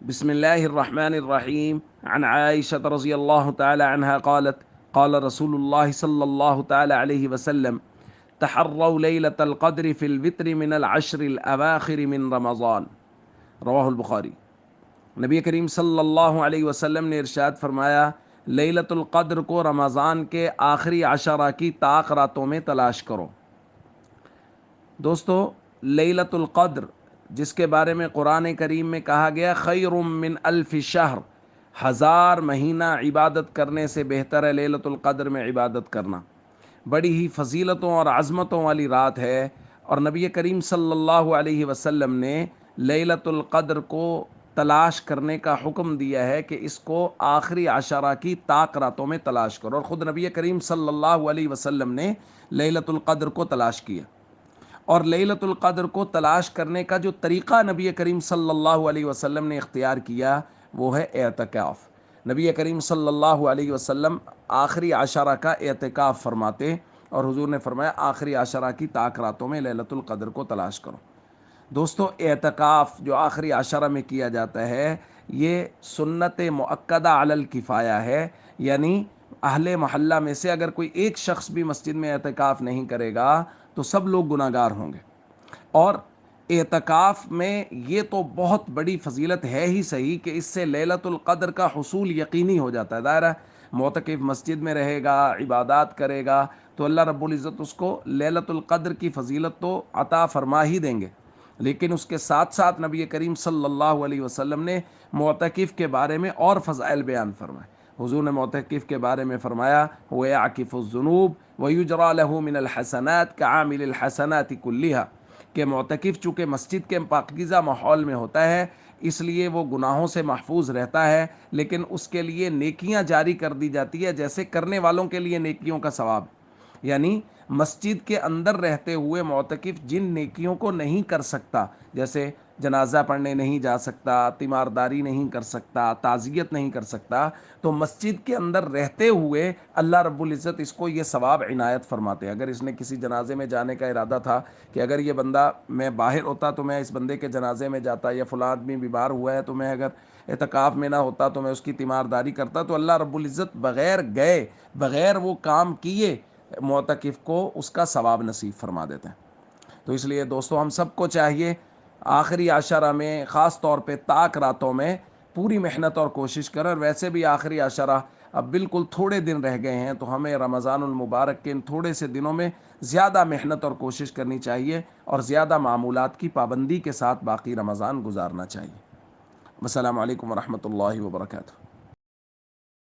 بسم الله الرحمن الرحيم. عن عائشة رضي الله تعالى عنها قالت: قال رسول الله صلى الله تعالى عليه وسلم: تحروا ليلة القدر في الوتر من العشر الأواخر من رمضان. رواہ البخاری۔ نبی کریم صلی اللہ علیہ وسلم نے ارشاد فرمایا، لیلۃ القدر کو رمضان کے آخری عشرہ کی طاق راتوں میں تلاش کرو۔ دوستو، لیلۃ القدر جس کے بارے میں قرآن کریم میں کہا گیا خیر من الف شہر، ہزار مہینہ عبادت کرنے سے بہتر ہے لیلۃ القدر میں عبادت کرنا، بڑی ہی فضیلتوں اور عظمتوں والی رات ہے۔ اور نبی کریم صلی اللہ علیہ وسلم نے لیلۃ القدر کو تلاش کرنے کا حکم دیا ہے کہ اس کو آخری عشرہ کی طاق راتوں میں تلاش کرو، اور خود نبی کریم صلی اللہ علیہ وسلم نے لیلۃ القدر کو تلاش کیا۔ اور لیلۃ القدر کو تلاش کرنے کا جو طریقہ نبی کریم صلی اللہ علیہ وسلم نے اختیار کیا وہ ہے اعتکاف۔ نبی کریم صلی اللہ علیہ وسلم آخری عشرہ کا اعتکاف فرماتے، اور حضور نے فرمایا آخری عشرہ کی طاق راتوں میں لیلۃ القدر کو تلاش کرو۔ دوستو، اعتکاف جو آخری عشرہ میں کیا جاتا ہے یہ سنت مؤکدہ علی الکفایہ ہے، یعنی اہل محلہ میں سے اگر کوئی ایک شخص بھی مسجد میں اعتکاف نہیں کرے گا تو سب لوگ گناہ گار ہوں گے۔ اور اعتکاف میں یہ تو بہت بڑی فضیلت ہے ہی صحیح کہ اس سے لیلۃ القدر کا حصول یقینی ہو جاتا ہے۔ دائرہ معتکف مسجد میں رہے گا، عبادات کرے گا، تو اللہ رب العزت اس کو لیلۃ القدر کی فضیلت تو عطا فرما ہی دیں گے۔ لیکن اس کے ساتھ ساتھ نبی کریم صلی اللہ علیہ وسلم نے معتکف کے بارے میں اور فضائل بیان فرمائے۔ حضور نے معتکف کے بارے میں فرمایا، وَيَعْكِفُ الذُّنُوبَ وَيُجْرَى لَهُ مِنَ الْحَسَنَاتِ كَعَامِلِ الْحَسَنَاتِ كُلِّهَا، کہ معتکف چونکہ مسجد کے پاکیزہ ماحول میں ہوتا ہے اس لیے وہ گناہوں سے محفوظ رہتا ہے، لیکن اس کے لیے نیکیاں جاری کر دی جاتی ہے جیسے کرنے والوں کے لیے نیکیوں کا ثواب۔ یعنی مسجد کے اندر رہتے ہوئے معتکف جن نیکیوں کو نہیں کر سکتا، جیسے جنازہ پڑھنے نہیں جا سکتا، تیمارداری نہیں کر سکتا، تعزیت نہیں کر سکتا، تو مسجد کے اندر رہتے ہوئے اللہ رب العزت اس کو یہ ثواب عنایت فرماتے ہیں۔ اگر اس نے کسی جنازے میں جانے کا ارادہ تھا کہ اگر یہ بندہ میں باہر ہوتا تو میں اس بندے کے جنازے میں جاتا، یا فلاں آدمی بیمار ہوا ہے تو میں اگر اعتکاف میں نہ ہوتا تو میں اس کی تیمارداری کرتا، تو اللہ رب العزت بغیر گئے، بغیر وہ کام کیے معتکف کو اس کا ثواب نصیب فرما دیتے ہیں۔ تو اس لیے دوستو ہم سب کو چاہیے آخری عشرہ میں خاص طور پہ طاق راتوں میں پوری محنت اور کوشش کریں، اور ویسے بھی آخری عشرہ اب بالکل تھوڑے دن رہ گئے ہیں، تو ہمیں رمضان المبارک کے ان تھوڑے سے دنوں میں زیادہ محنت اور کوشش کرنی چاہیے، اور زیادہ معمولات کی پابندی کے ساتھ باقی رمضان گزارنا چاہیے۔ السلام علیکم ورحمۃ اللہ وبرکاتہ۔